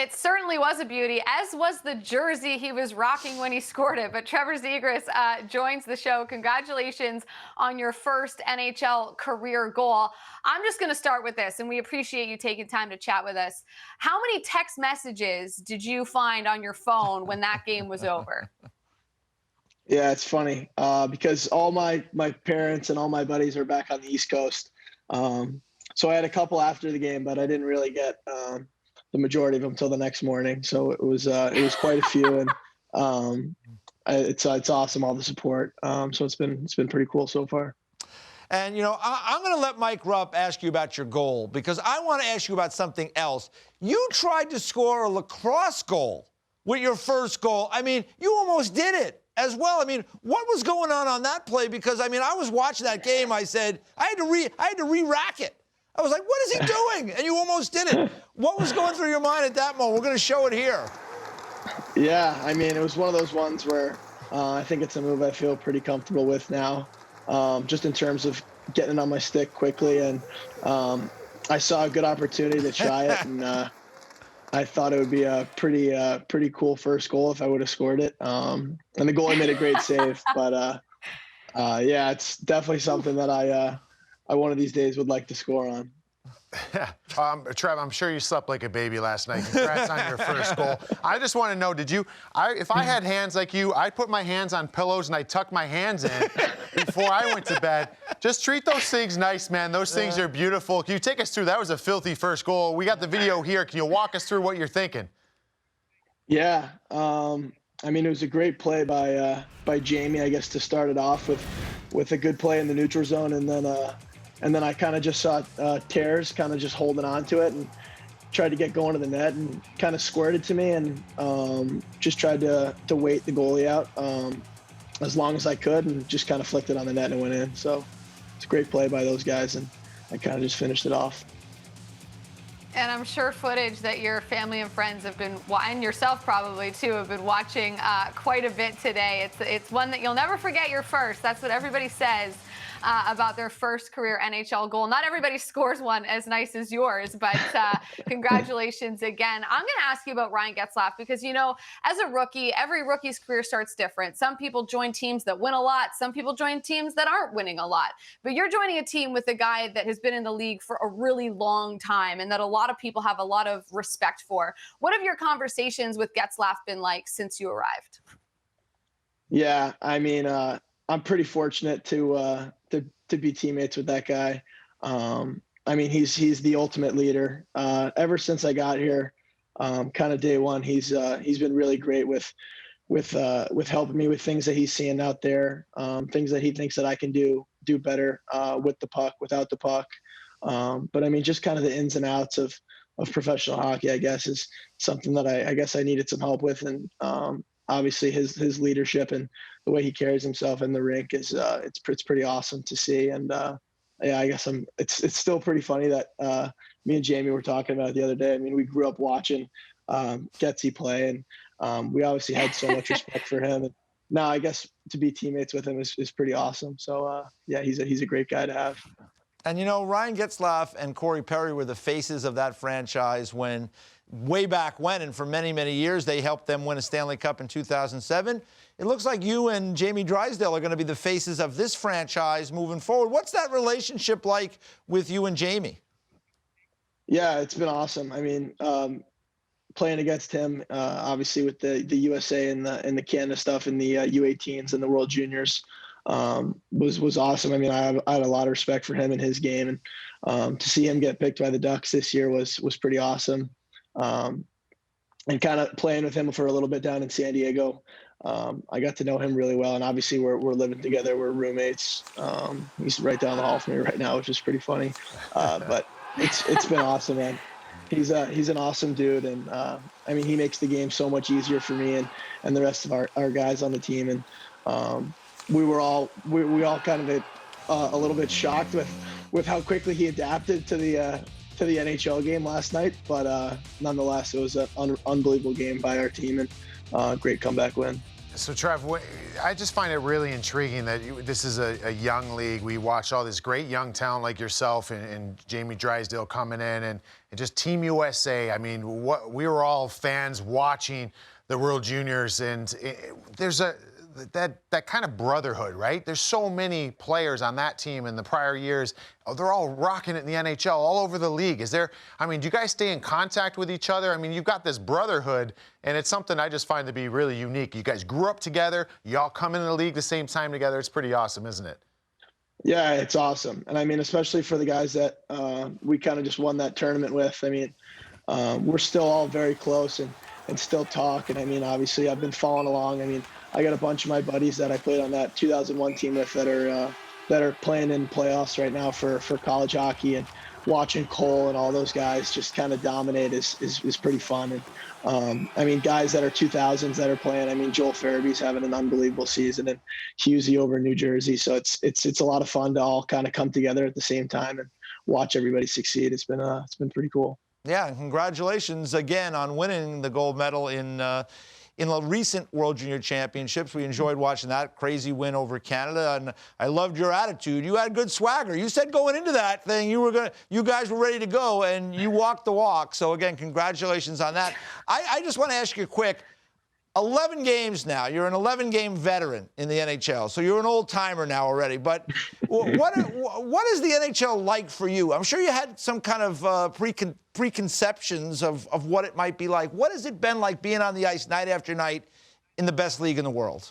It certainly was a beauty, as was the jersey he was rocking when he scored it. But Trevor Zegras joins the show. Congratulations on your first NHL career goal. I'm just going to start with this, and we appreciate you taking time to chat with us. How many text messages did you find on your phone when that game was over? Yeah, it's funny because all my parents and all my buddies are back on the East Coast. So I had a couple after the game, but I didn't really get the majority of them till the next morning. So it was quite a few, and it's awesome, all the support. So it's been pretty cool so far. And, you know, I'm going to let Mike Rupp ask you about your goal because I want to ask you about something else. You tried to score a lacrosse goal with your first goal. I mean, you almost did it as well. I mean, what was going on that play? Because, I mean, I was watching that game. I said, I had to re-rack it. I was like, what is he doing? And you almost did it. What was going through your mind at that moment? We're going to show it here. Yeah, I mean, it was one of those ones where I think it's a move I feel pretty comfortable with now, just in terms of getting it on my stick quickly. And I saw a good opportunity to try it, and I thought it would be a pretty cool first goal if I would have scored it. And the goalie made a great save. But, yeah, it's definitely something that I one of these days would like to score on. Trev, I'm sure you slept like a baby last night. Congrats on your first goal. I just want to know, if I had hands like you, I'd put my hands on pillows and I'd tuck my hands in before I went to bed. Just treat those things nice, man. Those things are beautiful. Can you take us through? That was a filthy first goal. We got the video here. Can you walk us through what you're thinking? Yeah. I mean, it was a great play by Jamie, I guess, to start it off with a good play in the neutral zone, and then I kind of just saw Tears kind of just holding on to it and tried to get going to the net and kind of squirted to me and just tried to wait the goalie out as long as I could and just kind of flicked it on the net and went in. So it's a great play by those guys, and I kind of just finished it off. And I'm sure footage that your family and friends have been, and yourself probably too, have been watching quite a bit today. It's one that you'll never forget your first. That's what everybody says about their first career NHL goal. Not everybody scores one as nice as yours, but congratulations again. I'm going to ask you about Ryan Getzlaff because, you know, as a rookie, every rookie's career starts different. Some people join teams that win a lot. Some people join teams that aren't winning a lot. But you're joining a team with a guy that has been in the league for a really long time and that a lot of people have a lot of respect for. What have your conversations with Getzlaff been like since you arrived? Yeah, I mean, I'm pretty fortunate to be teammates with that guy. I mean, he's the ultimate leader. Ever since I got here, kind of day one, he's been really great with helping me with things that he's seeing out there, things that he thinks that I can do better with the puck, without the puck. But I mean, just kind of the ins and outs of professional hockey, I guess, is something that I guess I needed some help with. And obviously his leadership and the way he carries himself in the rink is it's pretty awesome to see. And yeah, I guess it's still pretty funny that me and Jamie were talking about it the other day. I mean, we grew up watching Getsy play, and we obviously had so much respect for him. And now I guess to be teammates with him is pretty awesome. So yeah, he's a great guy to have. And, you know, Ryan Getzlaff and Corey Perry were the faces of that franchise way back when, and for many, many years, they helped them win a Stanley Cup in 2007. It looks like you and Jamie Drysdale are going to be the faces of this franchise moving forward. What's that relationship like with you and Jamie? Yeah, it's been awesome. I mean, playing against him, obviously with the USA and the Canada stuff and the U18s and the World Juniors, was awesome. I mean, I had a lot of respect for him and his game, and to see him get picked by the Ducks this year was pretty awesome. And kind of playing with him for a little bit down in San Diego, I got to know him really well, and obviously we're living together. We're roommates. He's right down the hall from me right now, which is pretty funny. But it's been awesome, man. He's an awesome dude, and I mean, he makes the game so much easier for me and the rest of our guys on the team. And we all kind of a little bit shocked with how quickly he adapted to the NHL game last night, but nonetheless, it was an unbelievable game by our team and great comeback win. So, Trev, I just find it really intriguing that this is a young league. We watch all this great young talent like yourself and Jamie Drysdale coming in, and just Team USA. I mean, we were all fans watching the World Juniors, and there's that kind of brotherhood, right? There's so many players on that team in the prior years. They're all rocking it in the NHL, all over the league. Do you guys stay in contact with each other? I mean, you've got this brotherhood, and it's something I just find to be really unique. You guys grew up together. You all come into the league the same time together. It's pretty awesome, isn't it? Yeah, it's awesome. And I mean, especially for the guys that we kind of just won that tournament with. I mean, we're still all very close and still talk. And I mean, obviously, I've been following along. I mean, I got a bunch of my buddies that I played on that 2001 team with that are playing in playoffs right now for college hockey, and watching Cole and all those guys just kind of dominate is pretty fun. And I mean, guys that are 2000s that are playing. I mean, Joel Farabee's having an unbelievable season, and Husey over in New Jersey. So it's a lot of fun to all kind of come together at the same time and watch everybody succeed. It's been pretty cool. Yeah, and congratulations again on winning the gold medal in the recent World Junior Championships. We enjoyed watching that crazy win over Canada, and I loved your attitude. You had good swagger. You said going into that thing you guys were ready to go, and you walked the walk. So again, congratulations on that. I just want to ask you quick. 11 games now. You're an 11-game veteran in the NHL, so you're an old-timer now already. But what is the NHL like for you? I'm sure you had some kind of preconceptions of what it might be like. What has it been like being on the ice night after night in the best league in the world?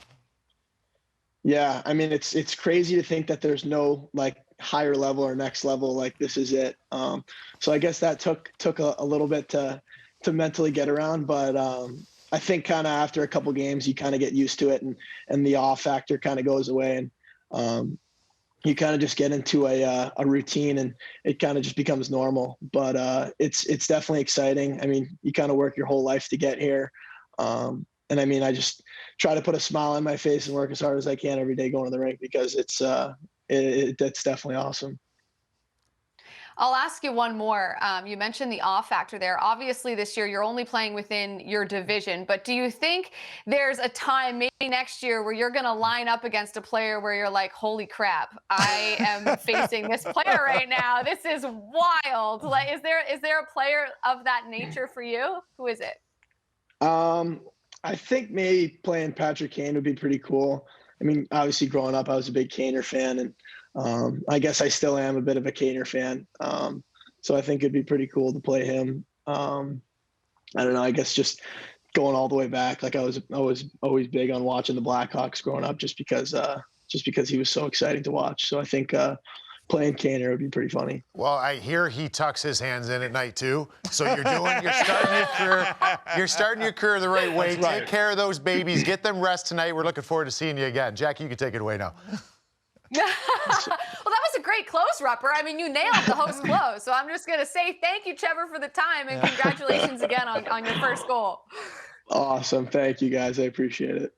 Yeah, I mean, it's crazy to think that there's no like higher level or next level, like this is it. So I guess that took a little bit to mentally get around, but I think kind of after a couple games, you kind of get used to it, and the awe factor kind of goes away, and you kind of just get into a routine, and it kind of just becomes normal. But it's definitely exciting. I mean, you kind of work your whole life to get here, and I mean, I just try to put a smile on my face and work as hard as I can every day going to the rink, because it's definitely awesome. I'll ask you one more. You mentioned the awe factor there. Obviously, this year you're only playing within your division, but do you think there's a time, maybe next year, where you're going to line up against a player where you're like, holy crap, I am facing this player right now. This is wild. Like, is there a player of that nature for you? Who is it? I think maybe playing Patrick Kane would be pretty cool. I mean, obviously growing up, I was a big Kaner fan, and I guess I still am a bit of a Kaner fan. So I think it'd be pretty cool to play him. I don't know. I guess just going all the way back, like I was always big on watching the Blackhawks growing up, just because he was so exciting to watch. So I think playing Kaner would be pretty funny. Well, I hear he tucks his hands in at night too. So you're starting your career the right way. That's right. Take care of those babies. Get them rest tonight. We're looking forward to seeing you again. Jackie, you can take it away now. Well, that was a great close, Rupper. I mean, you nailed the host close. So I'm just going to say thank you, Trevor, for the time, and congratulations again on your first goal. Awesome. Thank you, guys. I appreciate it.